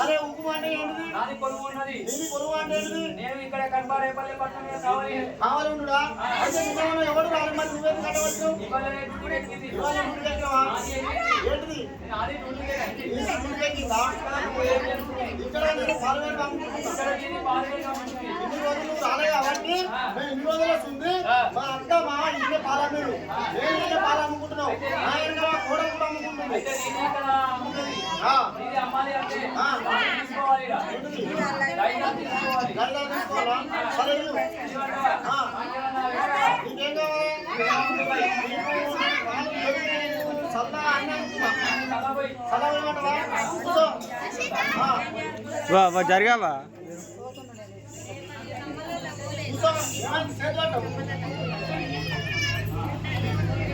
అరే ఉప్పు అంటే ఏంటిది? నాది పొరుగు ఉన్నది. నీది పొరుగు అంటే ఏంటిది? నేను ఇక్కడ కనపరేపల్లి పట్టణం మీద కావాలి కావాలి ఉండుడా? అయితే నిజంగా ఎవరు రాలి మరి నువ్వేది కట్టవచ్చు? ఇవాళ డూప్లికేట్ ఇది. ఇవాళ డూప్లికేట్ ఏంటిది? నాది డూప్లికేట్. ఇది డూప్లికేట్ ఇక్కడ నేను పార్లమెంట్ ఇక్కడ ఇది పార్లమెంట్ ఇన్ని రోజులు రాలే కాబట్టి మేము ఇన్ని రోజులు వస్తుంది మా అక్క మా ఇల్లే పాలమీరు నేను ఇల్లే పాల అమ్ముకుంటున్నావు ఆయన కూడా కూడా అమ్ముకుంటుంది. అయితే నేనే కదా అమ్ముతుంది. ఇది అమ్మాలి అంటే తీసుకోవాలి తీసుకోవాలా? సరే ఇంకేం కావాలి? జరిగావా చేతులు